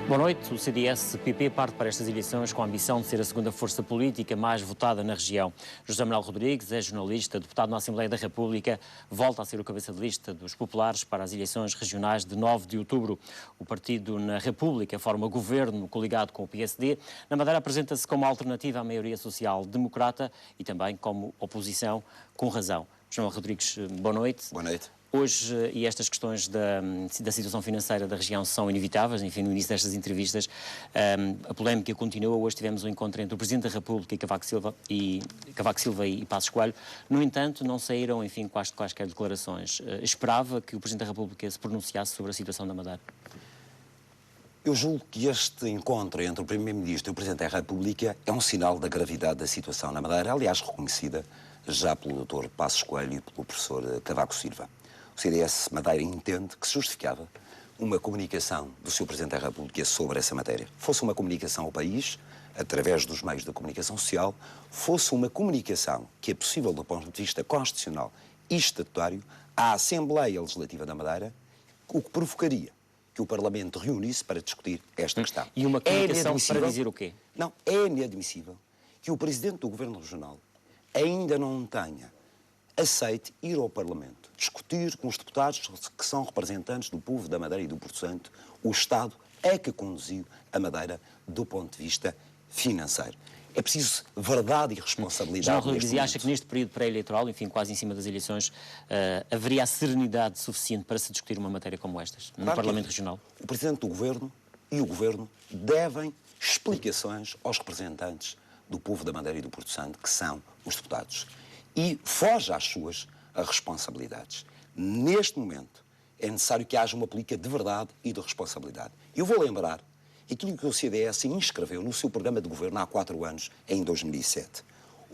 Boa noite. O CDS-PP parte para estas eleições com a ambição de ser a segunda força política mais votada na região. José Manuel Rodrigues é jornalista, deputado na Assembleia da República, volta a ser o cabeça de lista dos populares para as eleições regionais de 9 de outubro. O partido na República forma governo coligado com o PSD. Na Madeira apresenta-se como alternativa à maioria social-democrata e também como oposição com razão. José Manuel Rodrigues, boa noite. Boa noite. Hoje, e estas questões da situação financeira da região são inevitáveis, enfim, no início destas entrevistas, a polémica continua. Hoje tivemos um encontro entre o Presidente da República e Cavaco Silva e Passos Coelho. No entanto, não saíram, enfim, quaisquer declarações. Esperava que o Presidente da República se pronunciasse sobre a situação da Madeira? Eu julgo que este encontro entre o Primeiro-Ministro e o Presidente da República é um sinal da gravidade da situação na Madeira, aliás, reconhecida já pelo Dr. Passos Coelho e pelo professor Cavaco Silva. O CDS Madeira entende que se justificava uma comunicação do Sr. Presidente da República sobre essa matéria. Fosse uma comunicação ao país, através dos meios da comunicação social, fosse uma comunicação que é possível do ponto de vista constitucional e estatutário à Assembleia Legislativa da Madeira, o que provocaria que o Parlamento reunisse para discutir esta questão. E uma comunicação para dizer o quê? Não, é inadmissível que o Presidente do Governo Regional ainda não tenha aceite ir ao Parlamento, discutir com os deputados que são representantes do povo da Madeira e do Porto Santo o Estado a que conduziu a Madeira do ponto de vista financeiro. É preciso verdade e responsabilidade. Já Rodrigues, e acha que neste período pré-eleitoral, enfim, quase em cima das eleições, haveria a serenidade suficiente para se discutir uma matéria como estas no Parlamento Regional? O Presidente do Governo e o Governo devem explicações aos representantes do povo da Madeira e do Porto Santo, que são os deputados. E foge às suas responsabilidades. Neste momento, é necessário que haja uma política de verdade e de responsabilidade. Eu vou lembrar aquilo que o CDS inscreveu no seu programa de governo há 4 anos, em 2007.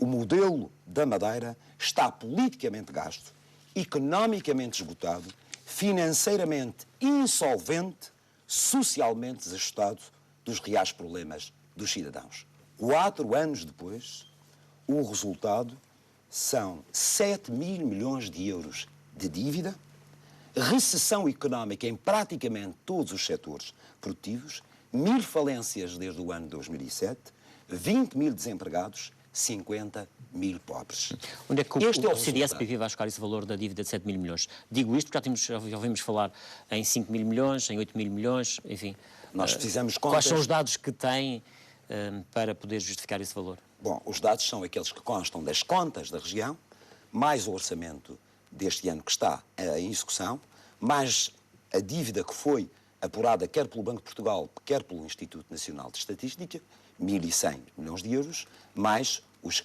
O modelo da Madeira está politicamente gasto, economicamente esgotado, financeiramente insolvente, socialmente desajustado dos reais problemas dos cidadãos. 4 anos depois, o resultado são 7 mil milhões de euros de dívida, recessão económica em praticamente todos os setores produtivos, 1000 falências desde o ano 2007, 20 mil desempregados, 50 mil pobres. Onde é que o CDS-PP vai buscar esse valor da dívida de 7 mil milhões? Digo isto porque já ouvimos falar em 5 mil milhões, em 8 mil milhões, enfim. Nós precisamos contas. Quais são os dados que têm para poder justificar esse valor? Bom, os dados são aqueles que constam das contas da região, mais o orçamento deste ano que está em execução, mais a dívida que foi apurada quer pelo Banco de Portugal, quer pelo Instituto Nacional de Estatística, 1.100 milhões de euros, mais os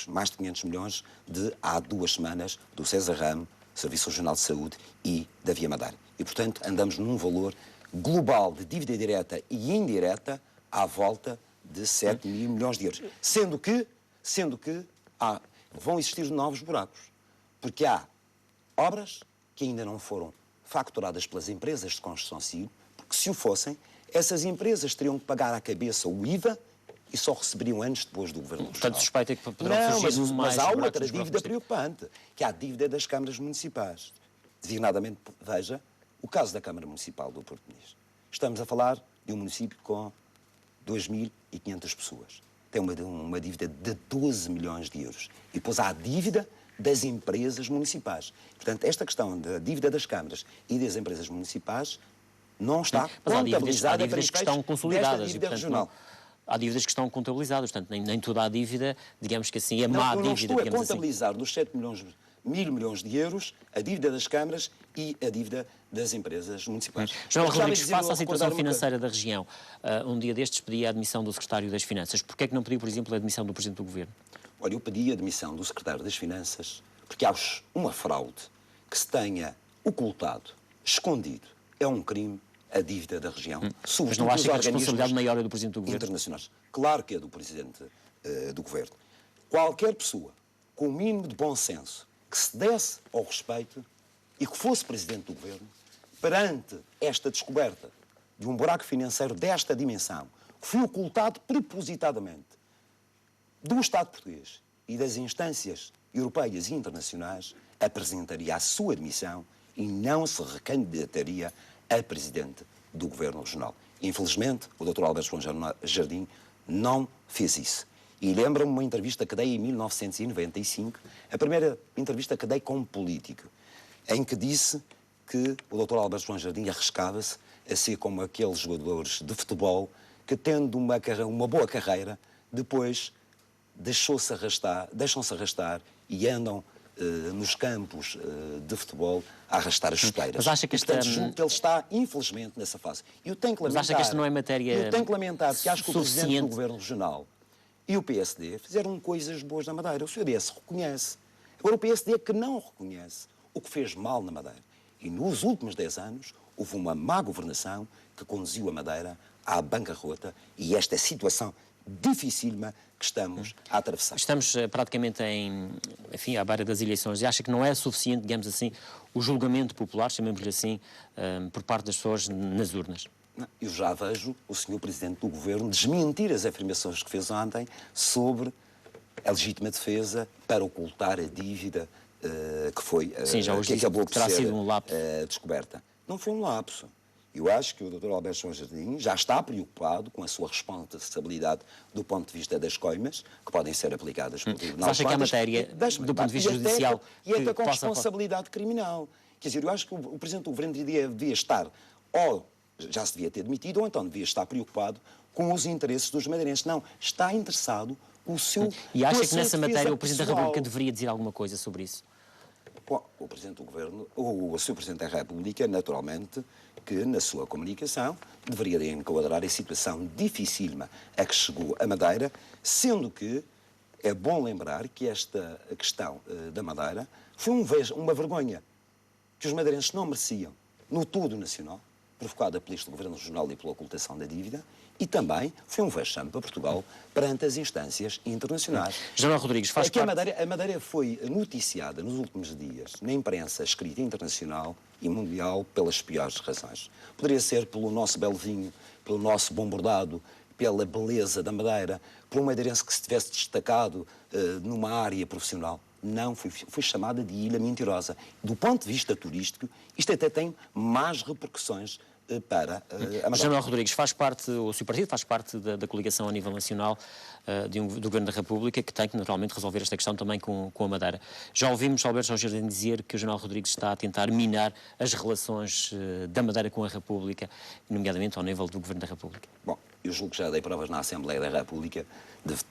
mais de 500 milhões de há 2 semanas do César Ramo, Serviço Regional de Saúde e da Via Madeira. E, portanto, andamos num valor global de dívida direta e indireta à volta de 7 mil milhões de euros. Sendo que vão existir novos buracos. Porque há obras que ainda não foram facturadas pelas empresas de construção civil, porque se o fossem, essas empresas teriam que pagar à cabeça o IVA e só receberiam anos depois do Governo Regional. Portanto, suspeita que poderão surgir mais mas há outra dívida preocupante, que é a dívida das câmaras municipais. Designadamente, veja, o caso da Câmara Municipal do Porto Muniz. Estamos a falar de um município com 2.500 pessoas. Tem uma dívida de 12 milhões de euros. E depois há a dívida das empresas municipais. Portanto, esta questão da dívida das câmaras e das empresas municipais não está contabilizada. Há dívidas que estão consolidadas. Dívida regional. Há dívidas que estão contabilizadas. Portanto, nem toda a dívida, digamos que assim, é má dívida. Não estou a contabilizar dos 7 mil milhões de euros a dívida das câmaras e a dívida das empresas municipais. João Rodrigues, face à situação financeira da região, um dia destes pedi a admissão do Secretário das Finanças. Porquê é que não pediu, por exemplo, a admissão do Presidente do Governo? Olha, eu pedi a admissão do Secretário das Finanças porque há uma fraude que se tenha ocultado, escondido. É um crime a dívida da região. Mas não acha que a responsabilidade maior é do Presidente do Governo? Internacionais. Claro que é do Presidente do Governo. Qualquer pessoa com o mínimo de bom senso que se desse ao respeito e que fosse Presidente do Governo, perante esta descoberta de um buraco financeiro desta dimensão, que foi ocultado propositadamente do Estado português e das instâncias europeias e internacionais, apresentaria a sua admissão e não se recandidataria a Presidente do Governo Regional. Infelizmente, o Dr. Alberto João Jardim não fez isso. E lembra-me uma entrevista que dei em 1995, a primeira entrevista que dei como político, em que disse que o Dr. Alberto João Jardim arriscava-se a ser como aqueles jogadores de futebol que, tendo uma boa carreira, depois deixam-se arrastar e andam nos campos de futebol a arrastar as chuteiras. Mas acha que portanto, julgo que ele está, infelizmente, nessa fase. Eu tenho que lamentar, mas acha que esta não é matéria eu tenho que lamentar que acho que o suficiente? Presidente do Governo Regional e o PSD fizeram coisas boas na Madeira. O CDS reconhece. Agora o PSD é que não reconhece o que fez mal na Madeira. E nos últimos 10 anos houve uma má governação que conduziu a Madeira à bancarrota e esta situação dificílima que estamos a atravessar. Estamos praticamente à beira das eleições e acha que não é suficiente, digamos assim, o julgamento popular, chamemos-lhe assim, por parte das pessoas nas urnas? Não, eu já vejo o Sr. Presidente do Governo desmentir as afirmações que fez ontem sobre a legítima defesa para ocultar a dívida que foi Sim, já hoje que acabou por terá ser sido um lapso. descoberta. Não foi um lapso. Eu acho que o Dr. Alberto João Jardim já está preocupado com a sua responsabilidade do ponto de vista das coimas, que podem ser aplicadas pelo Tribunal de Contas. Mas acha que a matéria, do ponto de vista judicial... E até com responsabilidade criminal. Quer dizer, eu acho que o Presidente do Governo devia estar, ou já se devia ter demitido, ou então devia estar preocupado com os interesses dos madeirenses. Não, está interessado com o seu... E acha que nessa matéria o Presidente da República deveria dizer alguma coisa sobre isso? Bom, o Presidente do Governo, o Sr. Presidente da República, naturalmente, que na sua comunicação deveria enquadrar a situação dificílima a que chegou a Madeira, sendo que é bom lembrar que esta questão da Madeira foi uma vergonha que os madeirenses não mereciam no todo nacional, provocada pelo Governo Regional e pela ocultação da dívida, e também foi um vexame para Portugal perante as instâncias internacionais. General Rodrigues, faz parte... A Madeira foi noticiada nos últimos dias na imprensa escrita internacional e mundial pelas piores razões. Poderia ser pelo nosso belo vinho, pelo nosso bom bordado, pela beleza da Madeira, por um madeirense que se tivesse destacado numa área profissional. Não, foi chamada de ilha mentirosa. Do ponto de vista turístico, isto até tem más repercussões para a Madeira. General Rodrigues, o seu partido faz parte da coligação a nível nacional do Governo da República, que tem que naturalmente resolver esta questão também com a Madeira. Já ouvimos Alberto João Jardim dizer que o General Rodrigues está a tentar minar as relações da Madeira com a República, nomeadamente ao nível do Governo da República. Bom, eu julgo que já dei provas na Assembleia da República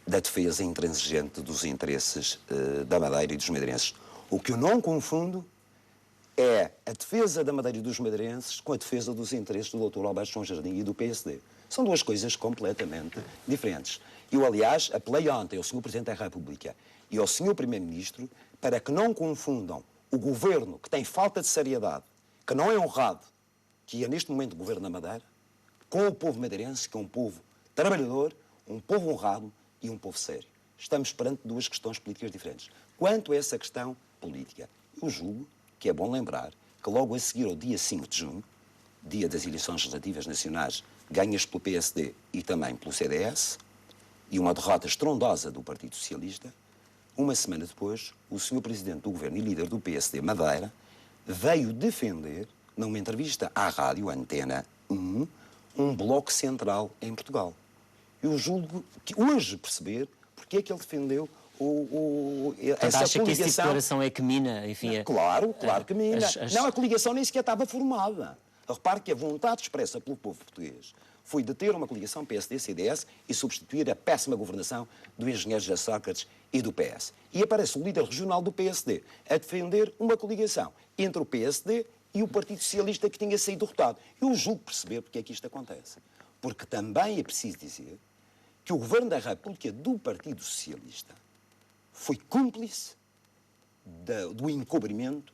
da defesa intransigente dos interesses da Madeira e dos madeirenses. O que eu não confundo é a defesa da Madeira e dos madeirenses com a defesa dos interesses do Dr. Alberto João Jardim e do PSD. São duas coisas completamente diferentes. Eu, aliás, apelei ontem ao Sr. Presidente da República e ao Sr. Primeiro-Ministro para que não confundam o governo que tem falta de seriedade, que não é honrado, que é neste momento o governo da Madeira, com o povo madeirense, que é um povo trabalhador, um povo honrado e um povo sério. Estamos perante duas questões políticas diferentes. Quanto a essa questão política, eu julgo que é bom lembrar que logo a seguir ao dia 5 de junho, dia das eleições legislativas nacionais, ganhas pelo PSD e também pelo CDS, e uma derrota estrondosa do Partido Socialista, uma semana depois, o Sr. Presidente do Governo e líder do PSD Madeira veio defender, numa entrevista à rádio Antena 1, um bloco central em Portugal. Eu julgo que hoje perceber porque é que ele defendeu essa acha coligação. Que esse tipo de declaração é que mina, enfim... Claro que mina. Não, a coligação nem sequer estava formada. Repare que a vontade expressa pelo povo português foi de ter uma coligação PSD-CDS e substituir a péssima governação do engenheiro José Sócrates e do PS. E aparece o líder regional do PSD a defender uma coligação entre o PSD e o Partido Socialista que tinha saído derrotado. Eu julgo perceber porque é que isto acontece. Porque também é preciso dizer que o Governo da República do Partido Socialista foi cúmplice do encobrimento,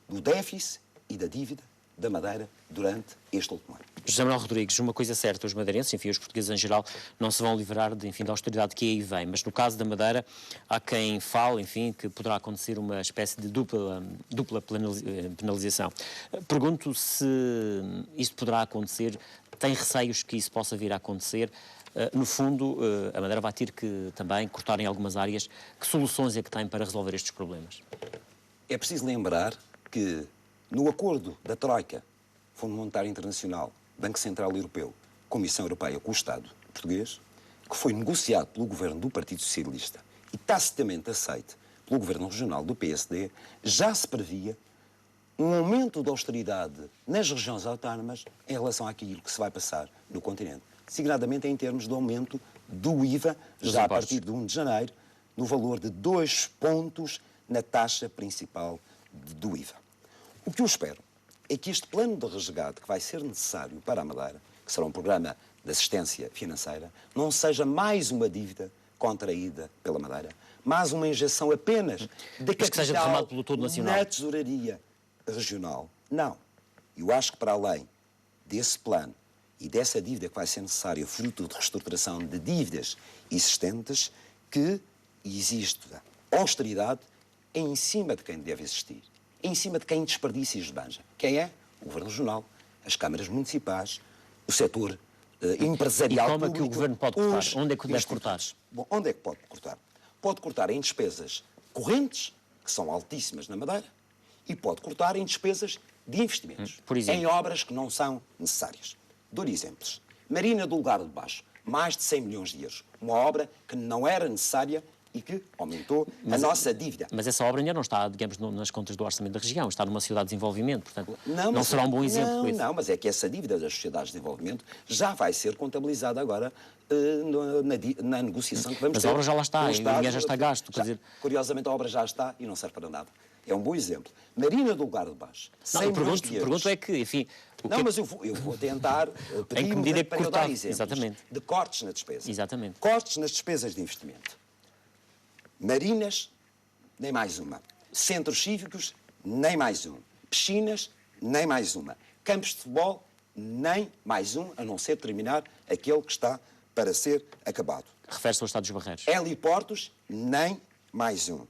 do déficit e da dívida da Madeira durante este último ano. José Manuel Rodrigues, uma coisa certa, os madeirenses, enfim, os portugueses em geral, não se vão livrar da austeridade que aí vem, mas no caso da Madeira há quem fale, enfim, que poderá acontecer uma espécie de dupla penalização. Pergunto se isto poderá acontecer, tem receios que isso possa vir a acontecer. No fundo, a Madeira vai ter que também cortar em algumas áreas. Que soluções é que tem para resolver estes problemas? É preciso lembrar que no acordo da Troika Fundo Monetário Internacional, Banco Central Europeu, Comissão Europeia com o Estado português, que foi negociado pelo governo do Partido Socialista e tacitamente aceito pelo governo regional do PSD, já se previa um aumento de austeridade nas regiões autónomas em relação àquilo que se vai passar no continente. Designadamente em termos de aumento do IVA, já a partir de 1 de janeiro, no valor de 2 pontos na taxa principal do IVA. O que eu espero é que este plano de resgate que vai ser necessário para a Madeira, que será um programa de assistência financeira, não seja mais uma dívida contraída pela Madeira, mas uma injeção apenas de que seja derramado capital pelo todo nacional. na tesouraria regional. Não. Eu acho que para além desse plano e dessa dívida que vai ser necessária, fruto de reestruturação de dívidas existentes, que existe austeridade em cima de quem deve existir, em cima de quem desperdiça e esbanja. Quem é? O Governo Regional, as câmaras municipais, o setor empresarial. E como é público, que o Governo pode cortar? Onde é que deve cortar? Bom, onde é que pode cortar? Pode cortar em despesas correntes, que são altíssimas na Madeira, e pode cortar em despesas de investimentos, por exemplo? em obras que não são necessárias. Dou-lhe exemplos. Marina do Lugar de Baixo, mais de 100 milhões de euros. Uma obra que não era necessária e que aumentou a nossa dívida. Mas essa obra ainda não está, digamos, nas contas do orçamento da região, está numa cidade de desenvolvimento, portanto, não será um bom exemplo. Não, mas é que essa dívida das sociedades de desenvolvimento já vai ser contabilizada agora na negociação que vamos ter. Mas a obra já lá está, com o e o Estado. dinheiro já está gasto, quer dizer... Curiosamente a obra já está e não serve para nada. É um bom exemplo. Marina do Lugar de Baixo, 100 Não, milhões de euros. pergunto é que, enfim... Mas eu vou tentar pedir medida é que para eu cortar? dar exemplos Exatamente. de cortes na despesa. Exatamente. Cortes nas despesas de investimento. Marinas, nem mais uma. Centros cívicos, nem mais um. Piscinas, nem mais uma. Campos de futebol, nem mais um, a não ser terminar aquele que está para ser acabado. Refere-se ao Estado dos Barreiros. Heliportos, nem mais um.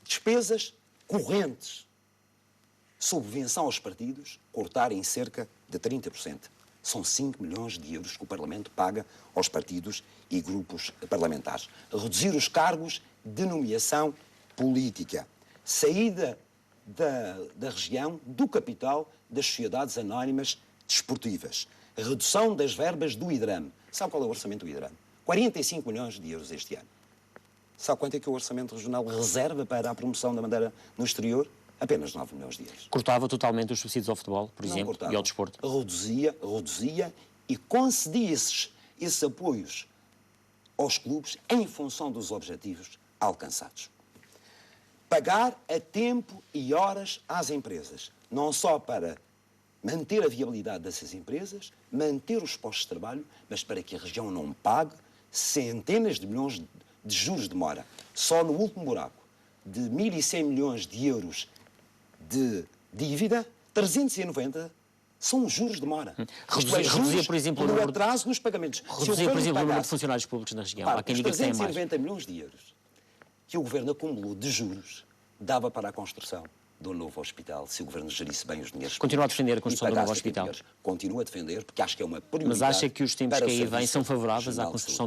Despesas correntes. Subvenção aos partidos, cortar em cerca de 30%. São 5 milhões de euros que o Parlamento paga aos partidos e grupos parlamentares. Reduzir os cargos de nomeação política. Saída da região, do capital, das sociedades anónimas desportivas. Redução das verbas do IDRAM. Sabe qual é o orçamento do IDRAM? 45 milhões de euros este ano. Sabe quanto é que o Orçamento Regional reserva para a promoção da Madeira no exterior? Apenas 9 milhões de euros. Cortava totalmente os subsídios ao futebol, por Não exemplo, cortava. e ao desporto. Reduzia e concedia esses apoios aos clubes em função dos objetivos alcançados. Pagar a tempo e horas às empresas, não só para manter a viabilidade dessas empresas, manter os postos de trabalho, mas para que a região não pague centenas de milhões de juros de mora. Só no último buraco de 1.100 milhões de euros de dívida, 390 são juros de mora. Reduzia, por exemplo, no atraso nos pagamentos. Reduzia, por exemplo, o número de funcionários públicos na região. Há quem diga que tem mais. 390 milhões de euros que o Governo acumulou de juros dava para a construção do novo hospital, se o Governo gerisse bem os dinheiros. Continua a defender a construção do novo hospital. hospital. Continua a defender, porque acho que é uma prioridade. Mas acha que os tempos para que o aí vêm Serviço são favoráveis à Regional de construção Saúde.